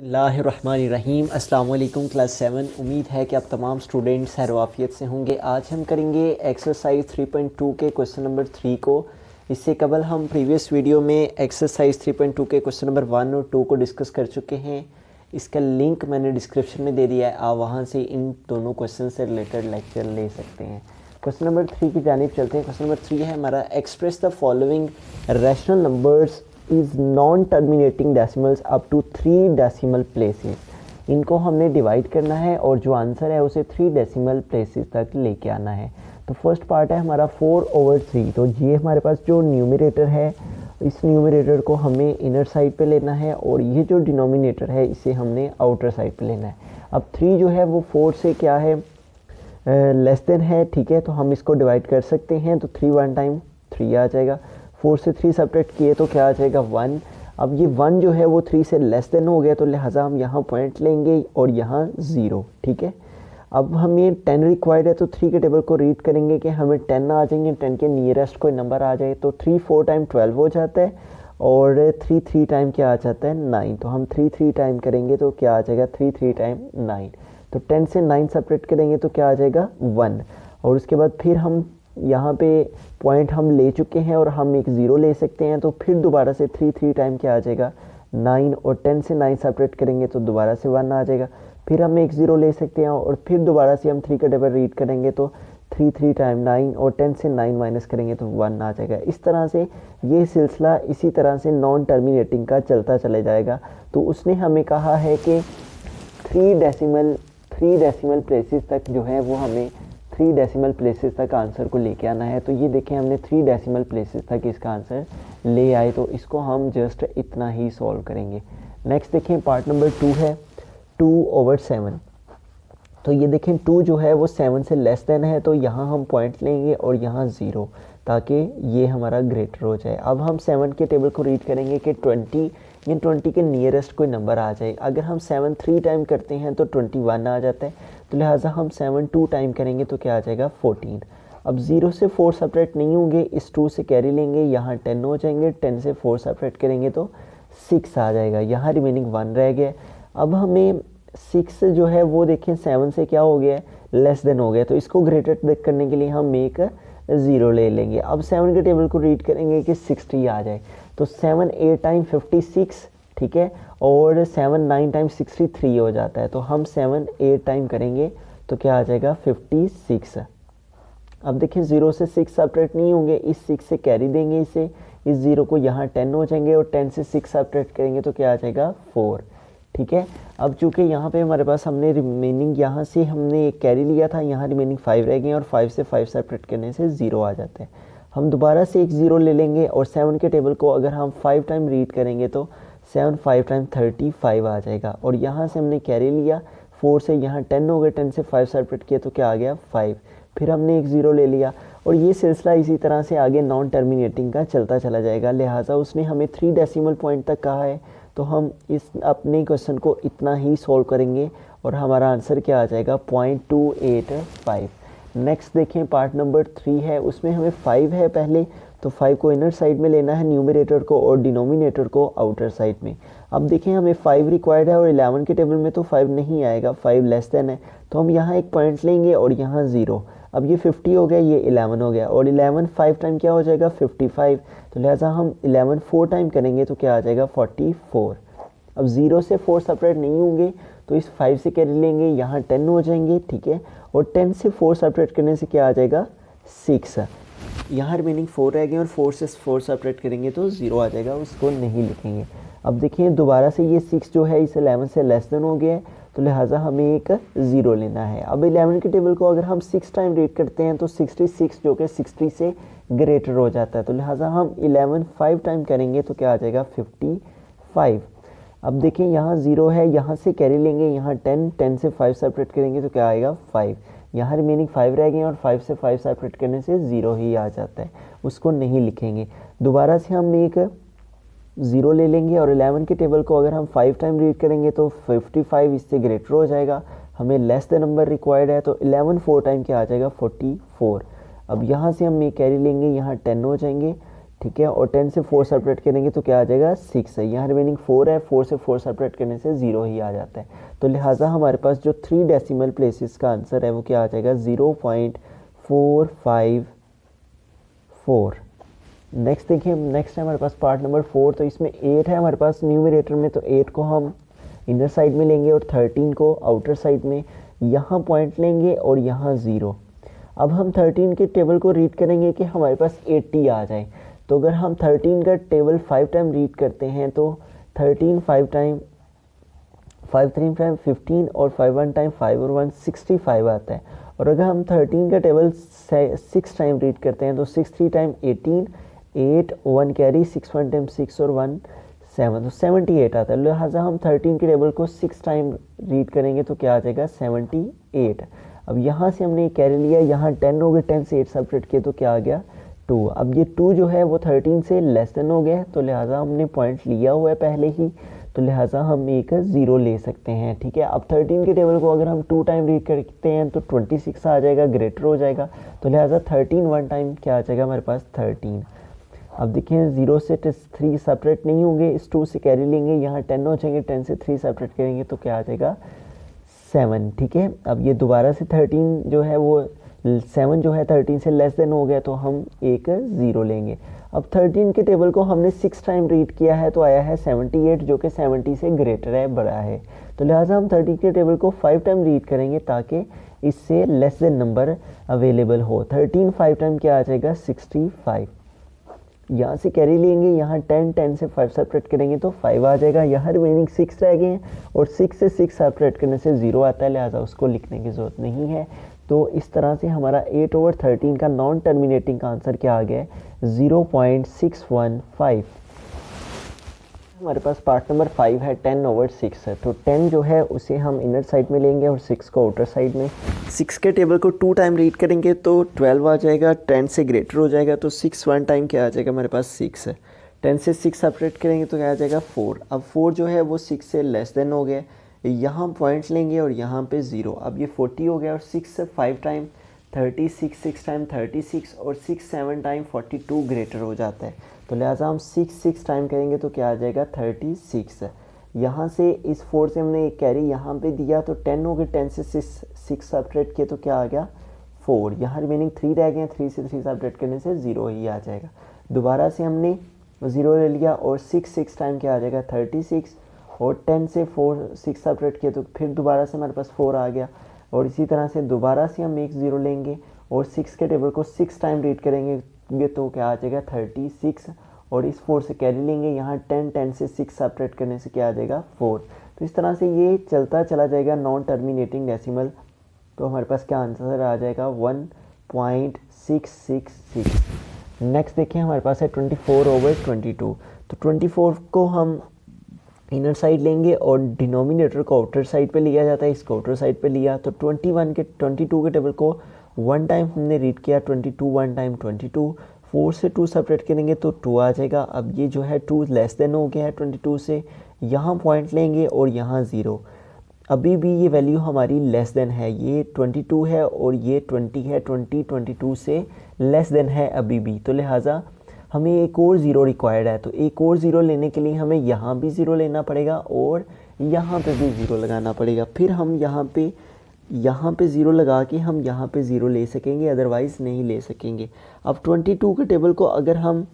बिस्मिल्लाहिर्रहमानिर्रहीम। अस्सलाम वालेकुम क्लास 7। उम्मीद है कि आप तमाम स्टूडेंट्स हैरवाफियत से होंगे। आज हम करेंगे एक्सरसाइज 3.2 के क्वेश्चन नंबर 3 को। इससे कबल हम प्रीवियस वीडियो में एक्सरसाइज 3.2 के क्वेश्चन नंबर 1 और 2 को डिस्कस कर चुके हैं। इसका लिंक मैंने डिस्क्रिप्शन में दे दिया है, आप वहाँ से इन दोनों क्वेश्चन से रिलेटेड लेक्चर ले सकते हैं। क्वेश्चन नंबर 3 की जानिब चलते हैं। क्वेश्चन नंबर 3 है हमारा, express the following rational numbers is non terminating decimals up to 3 decimal places. इनको हमने डिवाइड करना है और जो आंसर है उसे 3 डेसिमल प्लेसेस तक लेके आना है। तो फर्स्ट पार्ट है हमारा 4/3। तो ये हमारे पास जो न्यूमरेटर है, इस न्यूमरेटर को हमें इनर साइड पे लेना है और ये जो डिनोमिनेटर है इसे हमने आउटर साइड पे लेना है। अब 3 जो है वो 4 से क्या है, लेस देन है, ठीक है। तो हम इसको डिवाइड कर सकते हैं। तो 3 1 टाइम 3 आ जाएगा। 4 से 3 सब्ट्रैक्ट किए तो क्या आ जाएगा 1। अब ये 1 जो है वो 3 से लेस देन हो गया, तो लिहाजा हम यहाँ पॉइंट लेंगे और यहाँ 0, ठीक है। अब हमें 10 रिक्वायर्ड है, तो 3 के टेबल को रीड करेंगे कि हमें 10 आ जाएंगे, 10 के नियरेस्ट कोई नंबर आ जाए। तो 3 4 टाइम 12 हो जाता है और 3 3 टाइम क्या आ जाता है 9। तो हम 3 3 टाइम करेंगे तो क्या आ जाएगा 3 3 टाइम 9। तो 10 से 9 सेपरेट करेंगे तो क्या आ जाएगा 1। और उसके बाद फिर हम यहाँ पे पॉइंट हम ले चुके हैं और हम एक 0 ले सकते हैं। तो फिर दोबारा से 3 3 टाइम क्या आ जाएगा 9 और 10 से 9 सेपरेट करेंगे तो दोबारा से 1 आ जाएगा। फिर हम एक 0 ले सकते हैं और फिर दोबारा से हम 3 का टेबल रीड करेंगे तो 3 3 टाइम 9 और 10 से 9 माइनस करेंगे तो 1 आ जाएगा। इस तरह से ये सिलसिला इसी तरह से नॉन टर्मिनेटिंग का चलता चला जाएगा। तो उसने हमें कहा है कि 3 डेसिमल प्लेसेस तक जो है वो हमें 3 डेसिमल प्लेसेस तक आंसर को लेके आना है। तो ये देखें हमने 3 डेसिमल प्लेसेस तक इसका आंसर ले आए, तो इसको हम जस्ट इतना ही सॉल्व करेंगे। नेक्स्ट देखें पार्ट नंबर 2 है 2/7। तो ये देखें 2 जो है वो 7 से लेस देन है, तो यहाँ हम पॉइंट लेंगे और यहाँ 0 ताकि ये हमारा ग्रेटर हो जाए। अब हम 7 के टेबल को रीड करेंगे कि 20 के नियरेस्ट कोई नंबर आ जाए। अगर हम 7 3 टाइम करते हैं तो 21 आ जाता है, तो लिहाजा हम 7 2 टाइम करेंगे तो क्या आ जाएगा 14। अब 0 से 4 सेपरेट नहीं होंगे, इस 2 से कैरी लेंगे, यहाँ 10 हो जाएंगे, 10 से 4 सेपरेट करेंगे तो 6 आ जाएगा, यहाँ रिमेनिंग 1 रह गया। अब हमें 6 जो है वो देखें 7 से क्या हो गया है लेस देन हो गया, तो इसको ग्रेटर करने के लिए हम एक 0 ले लेंगे। अब 7 के टेबल को रीड करेंगे कि 60 आ जाए। तो 7 8 टाइम 56, ठीक है, और 7 9 टाइम 63 हो जाता है। तो हम 7 8 टाइम करेंगे तो क्या आ जाएगा 56। अब देखिए 0 से 6 सेपरेट नहीं होंगे, इस 6 से कैरी देंगे इसे, इस 0 को यहाँ 10 हो जाएंगे और 10 से 6 सेपरेट करेंगे तो क्या आ जाएगा 4, ठीक है। अब चूँकि यहाँ पे हमारे पास हमने रिमेनिंग यहाँ से हमने एक कैरी लिया था, यहाँ रिमेनिंग 5 रह गए और 5 से 5 सेपरेट करने से 0 आ जाता है। हम दोबारा से एक 0 ले लेंगे और 7 के टेबल को अगर हम 5 टाइम रीड करेंगे तो 7 5 टाइम 35 आ जाएगा। और यहाँ से हमने कैरी लिया, 4 से यहाँ 10 हो गए, 10 से 5 सेपरेट किया तो क्या आ गया 5। फिर हमने एक 0 ले लिया और ये सिलसिला इसी तरह से आगे नॉन टर्मिनेटिंग का चलता चला जाएगा। लिहाजा उसने हमें 3 डेसिमल पॉइंट तक कहा है, तो हम इस अपने क्वेश्चन को इतना ही सॉल्व करेंगे और हमारा आंसर क्या आ जाएगा 0.285। नेक्स्ट देखें पार्ट नंबर 3 है, उसमें हमें 5 है पहले, तो 5 को इनर साइड में लेना है न्यूमरेटर को और डिनोमिनेटर को आउटर साइड में। अब देखें हमें 5 रिक्वायर्ड है और 11 के टेबल में तो 5 नहीं आएगा, 5 लेस देन है, तो हम यहाँ एक पॉइंट लेंगे और यहाँ 0। अब ये 50 हो गया, ये 11 हो गया और 11 5 टाइम क्या हो जाएगा 55। तो लिहाजा हम 11 4 टाइम करेंगे तो क्या आ जाएगा 44। अब 0 से 4 सेपरेट नहीं होंगे, तो इस 5 से कैरी लेंगे, यहाँ 10 हो जाएंगे, ठीक है, और 10 से 4 सेपरेट करने से क्या आ जाएगा 6। यहाँ रिमेनिंग 4 रह गए और 4 से 4 सेपरेट करेंगे तो 0 आ जाएगा, उसको नहीं लिखेंगे। अब देखिए दोबारा से ये 6 जो है इस 11 से लेस देन हो गया है, तो लिहाजा हमें एक 0 लेना है। अब 11 के टेबल को अगर हम 6 टाइम रीड करते हैं तो 66 जो कि 60 से ग्रेटर हो जाता है, तो लिहाजा हम 11 5 टाइम करेंगे तो क्या आ जाएगा 55। अब देखें यहाँ 0 है, यहाँ से कैरी लेंगे, यहाँ 10 से 5 सेपरेट करेंगे तो क्या आएगा 5। यहाँ रिमेनिंग 5 रह गए और 5 से 5 सेपरेट करने से 0 ही आ जाता है, उसको नहीं लिखेंगे। दोबारा से हम एक 0 ले लेंगे और 11 के टेबल को अगर हम 5 टाइम रीड करेंगे तो 55 इससे ग्रेटर हो जाएगा, हमें लेस द नंबर रिक्वायर्ड है, तो 11 4 टाइम क्या आ जाएगा 44। अब यहाँ से हम एक कैरी लेंगे, यहाँ 10 हो जाएंगे, ठीक है, और 10 से 4 सेपरेट करेंगे तो क्या आ जाएगा 6 है। यहाँ रिमेनिंग 4 है, 4 से 4 सेपरेट करने से 0 ही आ जाता है। तो लिहाजा हमारे पास जो 3 डेसिमल प्लेसेस का आंसर है वो क्या आ जाएगा 0.454। नेक्स्ट देखिए, नेक्स्ट है हमारे पास पार्ट नंबर 4। तो इसमें 8 है हमारे पास न्यूमरेटर में, तो 8 को हम इनर साइड में लेंगे और 13 को आउटर साइड में। यहाँ पॉइंट लेंगे और यहाँ 0। अब हम 13 के टेबल को रीड करेंगे कि हमारे पास 80 आ जाए। तो अगर हम 13 का टेबल 5 टाइम रीड करते हैं तो 13 5 टाइम 5 3 टाइम 15 और 5 1 टाइम 5 और 1 65 आता है। और अगर हम 13 का टेबल 6 टाइम रीड करते हैं तो 6 3 टाइम 18, 8 1 कैरी, 6 1 टाइम 6 और 1 7, तो 78 आता है। लिहाजा हम 13 के टेबल को 6 टाइम रीड करेंगे तो क्या आ जाएगा 78। अब यहाँ से हमने कैरी लिया, यहाँ 10 हो गए, 10 से 8 सेपरेट किए तो क्या आ गया 2। अब ये 2 जो है वो 13 से लेस देन हो गया है, तो लिहाजा हमने पॉइंट लिया हुआ है पहले ही, तो लिहाजा हम एक 0 ले सकते हैं। ठीक है, अब 13 के टेबल को अगर हम 2 टाइम रीड करते हैं तो 26 आ जाएगा, ग्रेटर हो जाएगा। तो लिहाजा 13 1 टाइम क्या आ जाएगा हमारे पास 13। अब देखिए 0 से 3 सेपरेट नहीं होंगे, इस 2 से कैरी लेंगे, यहाँ 10 हो जाएंगे, 10 से 3 सेपरेट करेंगे तो क्या आ जाएगा 7। ठीक है, अब ये दोबारा से 13 जो है वो 7 जो है 13 से लेस देन हो गया, तो हम एक 0 लेंगे। अब 13 के टेबल को हमने 6 टाइम रीड किया है तो आया है 78, जो कि 70 से ग्रेटर है, बड़ा है। तो लिहाजा हम 13 के टेबल को 5 टाइम रीड करेंगे ताकि इससे लेस देन नंबर अवेलेबल हो। 13 5 टाइम क्या आ जाएगा 65। यहाँ से कैरी लेंगे, यहाँ 10 से 5 सेपरेट करेंगे तो 5 आ जाएगा। यहाँ रिमेनिंग 6 रह गए हैं और 6 से 6 सेपरेट करने से 0 आता है, लिहाजा उसको लिखने की ज़रूरत नहीं है। तो इस तरह से हमारा 8/13 का नॉन टर्मिनेटिंग का आंसर क्या आ गया है 0.615। हमारे पास पार्ट नंबर 5 है 10/6 है। तो 10 जो है उसे हम इनर साइड में लेंगे और 6 को आउटर साइड में। 6 के टेबल को 2 टाइम रीड करेंगे तो 12 आ जाएगा, 10 से ग्रेटर हो जाएगा तो 6 1 टाइम क्या आ जाएगा हमारे पास 6 है। 10 से 6 सेपरेट करेंगे तो क्या आ जाएगा 4। अब 4 जो है वो 6 से लेस देन हो गया, यहाँ पॉइंट्स लेंगे और यहाँ पे 0। अब ये 40 हो गया और 6 से 5 टाइम 36, 6 टाइम 36 और 6 7 टाइम 42 ग्रेटर हो जाता है। तो लिहाजा हम 6 टाइम करेंगे तो क्या आ जाएगा 36। यहाँ से इस 4 से हमने एक कैरी यहाँ पे दिया तो 10 हो गए, 10 से 6 सेपरेट किए तो क्या आ गया 4। यहाँ रिमेनिंग 3 रह गए, 3 से 3 सेपरेट करने से 0 ही आ जाएगा। दोबारा से हमने 0 ले लिया और 6 टाइम क्या आ जाएगा 36 और 10 से 6 सेपरेट किए तो फिर दोबारा से हमारे पास 4 आ गया। और इसी तरह से दोबारा से हम एक 0 लेंगे और 6 के टेबल को 6 टाइम रीड करेंगे तो क्या आ जाएगा 36 और इस 4 से कैरी लेंगे, यहाँ 10 से 6 सेपरेट करने से क्या आ जाएगा 4। तो इस तरह से ये चलता चला जाएगा नॉन टर्मिनेटिंग डेसिमल। तो हमारे पास क्या आंसर आ जाएगा 1.666। नेक्स्ट देखिए हमारे पास है 24/22। तो 24 को हम इनर साइड लेंगे और डिनोमिनेटर को आउटर साइड पे लिया जाता है, इसको आउटर साइड पे लिया। तो 22 के टेबल को 1 टाइम हमने रीड किया, 22 1 टाइम 22। 4 से 2 सेपरेट करेंगे तो 2 आ जाएगा। अब ये जो है 2 लेस देन हो गया है 22 से, यहाँ पॉइंट लेंगे और यहाँ 0। अभी भी ये वैल्यू हमारी लेस देन है, ये 22 है और ये 20 है, 22 से लेस देन है अभी भी। तो लिहाजा हमें एक और 0 रिक्वायर्ड है। तो एक और 0 लेने के लिए हमें यहाँ भी 0 लेना पड़ेगा और यहाँ पे भी 0 लगाना पड़ेगा। फिर हम यहाँ पे 0 लगा के हम यहाँ पे 0 ले सकेंगे, अदरवाइज़ नहीं ले सकेंगे। अब 22 के टेबल को अगर हम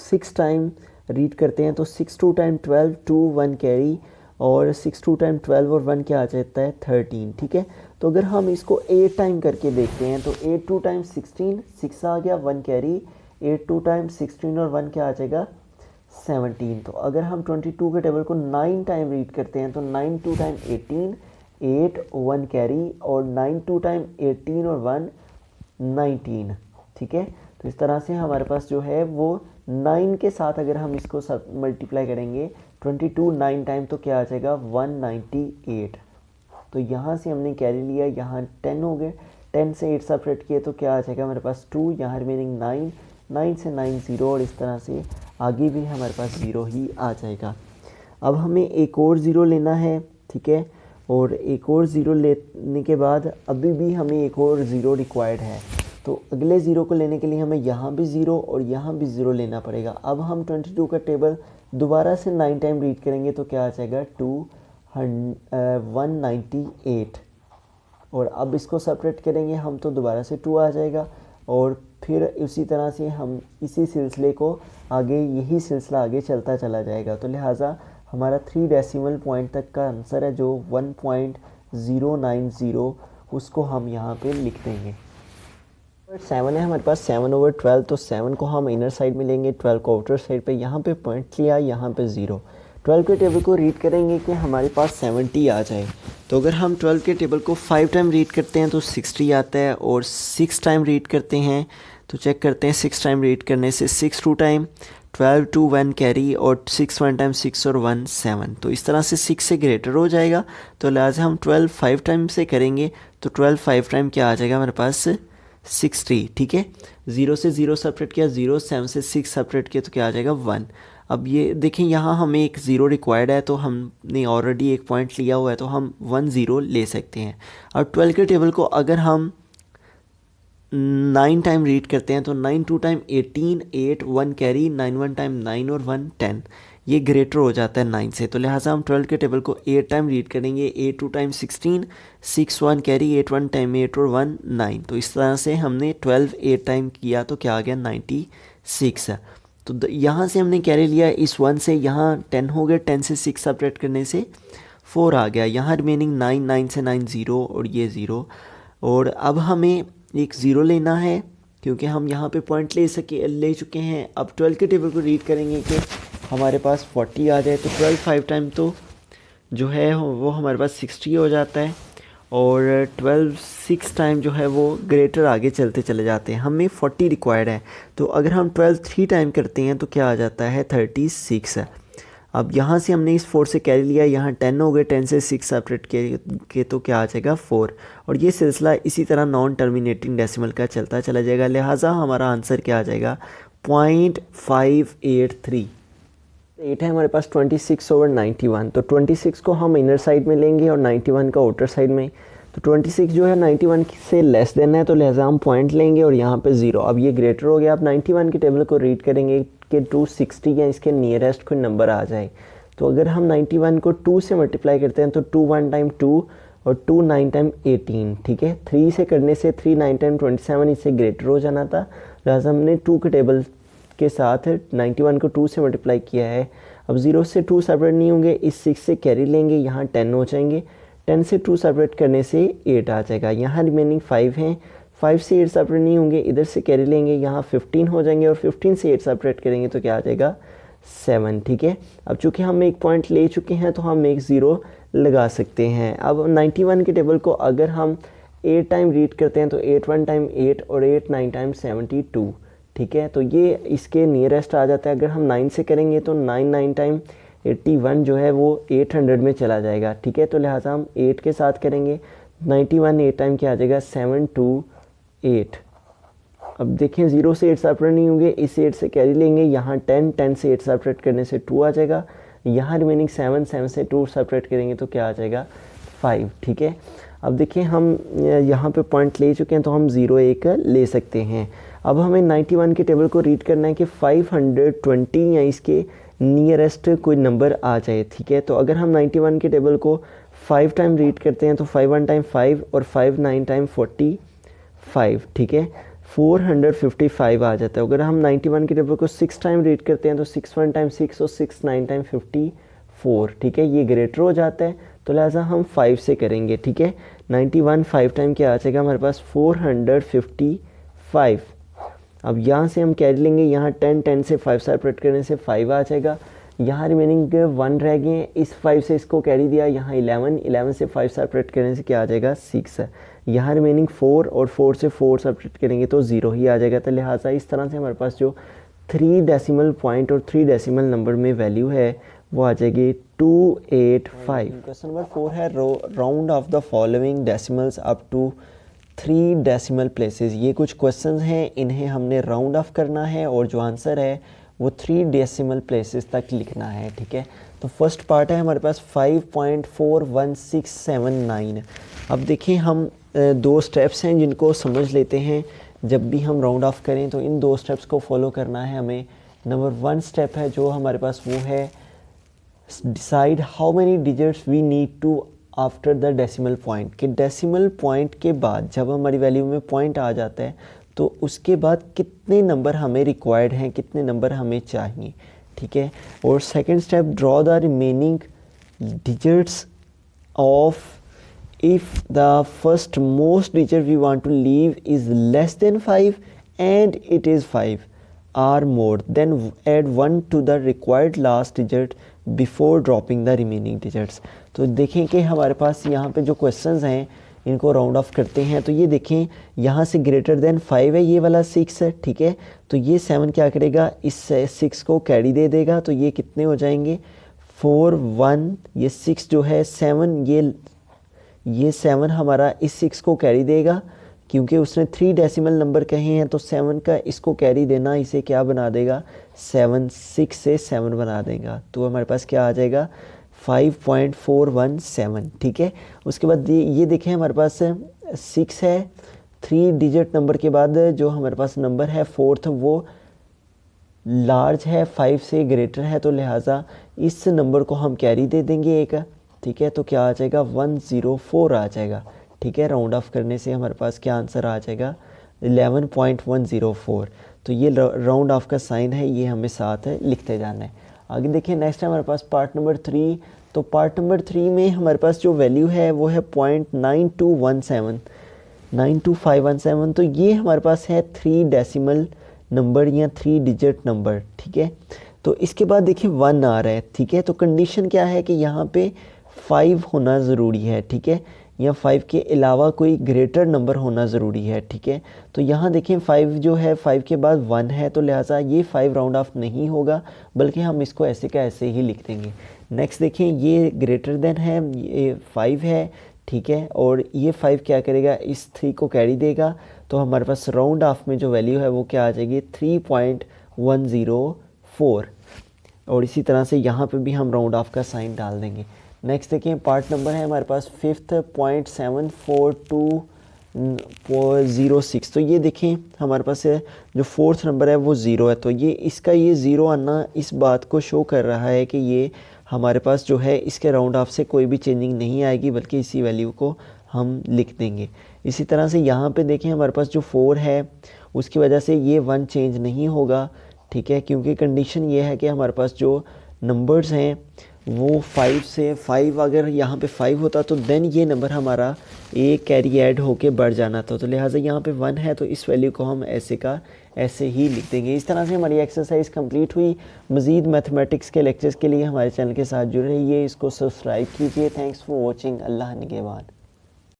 6 टाइम रीड करते हैं तो 6 2 टाइम 12, 2 1 कैरी और 6 2 टाइम 12 और 1 क्या आ जाता है 13। ठीक है, तो अगर हम इसको 8 टाइम करके देखते हैं तो 8 2 टाइम 16, 6 आ गया, 1 कैरी, 8 2 टाइम 16 और 1 क्या आ जाएगा 17। तो अगर हम 22 के टेबल को 9 टाइम रीड करते हैं तो 9 2 टाइम 18, 8 1 कैरी और 9 2 टाइम 18 और 1 19। ठीक है, तो इस तरह से हमारे पास जो है वो 9 के साथ अगर हम इसको सब मल्टीप्लाई करेंगे 22 9 टाइम तो क्या आ जाएगा 198। तो यहाँ से हमने कैरी लिया, यहाँ 10 हो गए, 10 से 8 सेपरेट किए तो क्या आ जाएगा हमारे पास 2, यहाँ रिमेनिंग 9, 9 से 9 0 और इस तरह से आगे भी हमारे पास 0 ही आ जाएगा। अब हमें एक और 0 लेना है। ठीक है, और एक और 0 लेने के बाद अभी भी हमें एक और 0 रिक्वायर्ड है। तो अगले ज़ीरो को लेने के लिए हमें यहाँ भी ज़ीरो और यहाँ भी ज़ीरो लेना पड़ेगा। अब हम 22 का टेबल दोबारा से 9 टाइम रीड करेंगे तो क्या आ जाएगा 198। और अब इसको सेपरेट करेंगे हम तो दोबारा से 2 आ जाएगा। और फिर उसी तरह से हम इसी सिलसिले को आगे, यही सिलसिला आगे चलता चला जाएगा। तो लिहाजा हमारा 3 डेसिमल पॉइंट तक का आंसर है जो 1.090, उसको हम यहाँ पे लिख देंगे। 7 है हमारे पास 7/12, तो 7 को हम इनर साइड में लेंगे, 12 को आउटर साइड पे। यहाँ पे पॉइंट लिया, यहाँ पे 0। 12 के टेबल को रीड करेंगे कि हमारे पास 70 आ जाए। तो अगर हम 12 के टेबल को 5 टाइम रीड करते हैं तो 60 आता है, और 6 टाइम रीड करते हैं तो चेक करते हैं 6 टाइम रीड करने से 6 2 टाइम 12 2 1 कैरी, और 6 1 टाइम 6 और 1 7। तो इस तरह से 6 से ग्रेटर हो जाएगा। तो लिहाजा हम 12 5 टाइम से करेंगे तो 12 5 टाइम क्या आ जाएगा हमारे पास 60। ठीक है, 0 से 0 सेपरेट किया, 0 7 से 6 सेपरेट किया तो क्या आ जाएगा 1। अब ये देखें यहाँ हमें एक 0 रिक्वायर्ड है, तो हमने ऑलरेडी एक पॉइंट लिया हुआ है तो हम 1 0 ले सकते हैं। और 12 के टेबल को अगर हम 9 टाइम रीड करते हैं तो 9 2 टाइम 18, 8 1 कैरी, 9 1 टाइम 9 और 1 10। ये ग्रेटर हो जाता है 9 से, तो लिहाजा हम 12 के टेबल को 8 टाइम रीड करेंगे, 8 2 टाइम 16, 6 1 कैरी, 8 1 टाइम 8 और 1 9। तो इस तरह से हमने 12 8 टाइम किया तो क्या आ गया 96 है। तो यहाँ से हमने कैरी लिया इस 1 से, यहाँ 10 हो गया, 10 से 6 सेपरेट करने से 4 आ गया, यहाँ रिमेनिंग 9, 9 से 9 0 और ये 0। और अब हमें एक 0 लेना है क्योंकि हम यहाँ पे पॉइंट ले चुके हैं। अब 12 के टेबल को रीड करेंगे कि हमारे पास 40 आ जाए, तो 12 5 टाइम तो जो है वो हमारे पास 60 हो जाता है, और 12 6 टाइम जो है वो ग्रेटर आगे चलते चले जाते हैं। हमें 40 रिक्वायर्ड है, तो अगर हम 12 3 टाइम करते हैं तो क्या आ जाता है 36 है। अब यहाँ से हमने इस 4 से कैरी लिया, यहाँ 10 हो गए, 10 से 6 सेपरेट के तो क्या आ जाएगा 4। और ये सिलसिला इसी तरह नॉन टर्मिनेटिंग डेसिमल का चलता चला जाएगा। लिहाजा हमारा आंसर क्या आ जाएगा 0.583। 8 है हमारे पास 26/91, तो 26 को हम इनर साइड में लेंगे और 91 का आउटर साइड में। तो 26 जो है 91 से लेस देन है, तो लिहाजा हम पॉइंट लेंगे और यहाँ पे 0। अब ये ग्रेटर हो गया। अब 91 के टेबल को रीड करेंगे कि 260 या इसके नियरेस्ट कोई नंबर आ जाए। तो अगर हम 91 को 2 से मल्टीप्लाई करते हैं तो 2 1 टाइम 2 और 2 9 टाइम 18। ठीक है, 3 से करने से 3 9 टाइम 27, इससे ग्रेटर हो जाना था। लिहाजा हमने 2 के टेबल के साथ 91 को 2 से मल्टीप्लाई किया है। अब 0 से 2 सेपरेट नहीं होंगे, इस 6 से कैरी लेंगे, यहाँ 10 हो जाएंगे, 10 से 2 सेपरेट करने से 8 आ जाएगा, यहाँ रिमेनिंग 5 हैं, 5 से 8 सेपरेट नहीं होंगे, इधर से कैरी लेंगे, यहाँ 15 हो जाएंगे, और 15 से 8 सेपरेट करेंगे तो क्या आ जाएगा 7। ठीक है, अब चूँकि हम एक पॉइंट ले चुके हैं तो हम एक 0 लगा सकते हैं। अब 91 के टेबल को अगर हम 8 टाइम रीड करते हैं तो 8 1 टाइम 8 और 8 9 टाइम 72। ठीक है, तो ये इसके नियरेस्ट आ जाता है। अगर हम 9 से करेंगे तो 9 9 टाइम 81 जो है वो 800 में चला जाएगा। ठीक है, तो लिहाजा हम 8 के साथ करेंगे, 91 8 टाइम क्या आ जाएगा 728। अब देखें 0 से 8 सेपरेट नहीं होंगे, इस 8 से कैरी लेंगे, यहाँ 10 10 से 8 सेपरेट करने से 2 आ जाएगा, यहाँ रिमेनिंग 7 7 से 2 सेपरेट करेंगे तो क्या आ जाएगा 5। ठीक है, अब देखिए हम यहाँ पे पॉइंट ले चुके हैं तो हम 0 1 ले सकते हैं। अब हमें 91 के टेबल को रीड करना है कि 520 या इसके नियरेस्ट कोई नंबर आ जाए। ठीक है, तो अगर हम 91 के टेबल को 5 टाइम रीड करते हैं तो 5 1 टाइम 5 और 5 9 टाइम 45। ठीक है, 455 आ जाता है। अगर हम 91 के टेबल को 6 टाइम रीड करते हैं तो 6 1 टाइम 6 और 6 9 टाइम 54। ठीक है, ये ग्रेटर हो जाता है, तो लिहाजा हम 5 से करेंगे। ठीक है, 91 5 टाइम क्या आ जाएगा हमारे पास 455। अब यहाँ से हम कैरी लेंगे, यहाँ 10 10 से 5 सेपरेट करने से 5 आ जाएगा, यहाँ रिमेनिंग 1 रह गए हैं, इस 5 से इसको कैरी दिया, यहाँ 11 11 से 5 सेपरेट करने से क्या आ जाएगा 6 है, यहाँ रिमेनिंग 4 और 4 से 4 सेपरेट करेंगे तो 0 ही आ जाएगा। तो लिहाजा इस तरह से हमारे पास जो 3 डेसिमल पॉइंट और 3 डेसिमल नंबर में वैल्यू है वो आ जाएगी 285। क्वेश्चन नंबर 4 है round off the following decimals up to 3 decimal places. ये कुछ क्वेश्चंस हैं, इन्हें हमने राउंड ऑफ करना है और जो आंसर है वो 3 डेसिमल प्लेसेस तक लिखना है। ठीक है, तो फर्स्ट पार्ट है हमारे पास 5.41679। अब देखिए हम 2 स्टेप्स हैं जिनको समझ लेते हैं। जब भी हम राउंड ऑफ करें तो इन 2 स्टेप्स को फॉलो करना है हमें। नंबर 1 स्टेप है जो हमारे पास वो है decide how many digits we need to after the decimal point, कि डेसिमल पॉइंट के बाद जब हमारी वैल्यू में पॉइंट आ जाता है तो उसके बाद कितने नंबर हमें रिक्वायर्ड हैं, कितने नंबर हमें चाहिए, ठीक है। और second step drop the remaining digits of if the first most digit we want to leave is less than 5 and it is 5 or more than add 1 to the required last digit before dropping the remaining digits. तो देखें कि हमारे पास यहाँ पे जो questions हैं इनको round of करते हैं। तो ये देखें यहाँ से ग्रेटर देन 5 है, ये वाला 6 है, ठीक है। तो ये 7 क्या करेगा, इस 6 को कैरी दे देगा। तो ये कितने हो जाएंगे 4 1, ये 6 जो है 7, ये 7 हमारा इस 6 को कैरी देगा क्योंकि उसने 3 डेसिमल नंबर कहे हैं। तो 7 का इसको कैरी देना इसे क्या बना देगा 7, 6 से 7 बना देगा। तो हमारे पास क्या आ जाएगा 5.417, ठीक है। उसके बाद ये देखें हमारे पास 6 है, 3 डिजिट नंबर के बाद जो हमारे पास नंबर है 4th वो लार्ज है, 5 से ग्रेटर है, तो लिहाजा इस नंबर को हम कैरी दे देंगे एक, ठीक है। तो क्या आ जाएगा 104 आ जाएगा, ठीक है। राउंड ऑफ करने से हमारे पास क्या आंसर आ जाएगा 11.104। तो ये राउंड ऑफ का साइन है, ये हमें साथ लिखते जाना है। आगे देखिए नेक्स्ट है हमारे पास पार्ट नंबर 3। तो पार्ट नंबर 3 में हमारे पास जो वैल्यू है वो है 0.9217। तो ये हमारे पास है 3 डेसिमल नंबर या 3 डिजिट नंबर, ठीक है। तो इसके बाद देखिए 1 आ रहा है, ठीक है। तो कंडीशन क्या है कि यहाँ पे 5 होना ज़रूरी है, ठीक है, या 5 के अलावा कोई ग्रेटर नंबर होना ज़रूरी है, ठीक है। तो यहाँ देखें 5 जो है 5 के बाद 1 है, तो लिहाजा ये 5 राउंड ऑफ नहीं होगा बल्कि हम इसको ऐसे का ऐसे ही लिख देंगे। नेक्स्ट देखें ये ग्रेटर देन है, ये 5 है, ठीक है, और ये 5 क्या करेगा इस 3 को कैरी देगा। तो हमारे पास राउंड ऑफ में जो वैल्यू है वो क्या आ जाएगी 3.104। और इसी तरह से यहाँ पे भी हम राउंड ऑफ का साइन डाल देंगे। नेक्स्ट देखिए पार्ट नंबर है हमारे पास 5th 0.74206। तो ये देखें हमारे पास जो 4th नंबर है वो 0 है। तो ये इसका ये 0 आना इस बात को शो कर रहा है कि ये हमारे पास जो है इसके राउंड ऑफ से कोई भी चेंजिंग नहीं आएगी बल्कि इसी वैल्यू को हम लिख देंगे। इसी तरह से यहाँ पे देखें हमारे पास जो 4 है उसकी वजह से ये 1 चेंज नहीं होगा, ठीक है, क्योंकि कंडीशन ये है कि हमारे पास जो नंबर्स हैं वो 5 से 5 अगर यहाँ पे 5 होता तो देन ये नंबर हमारा एक कैरी ऐड होके बढ़ जाना था। तो लिहाजा यहाँ पे 1 है तो इस वैल्यू को हम ऐसे का ऐसे ही लिख देंगे। इस तरह से हमारी एक्सरसाइज कंप्लीट हुई। मज़ीद मैथमेटिक्स के लेक्चर्स के लिए हमारे चैनल के साथ जुड़े रहिए, इसको सब्सक्राइब कीजिए। Thanks for watching. अल्लाह निगहबान।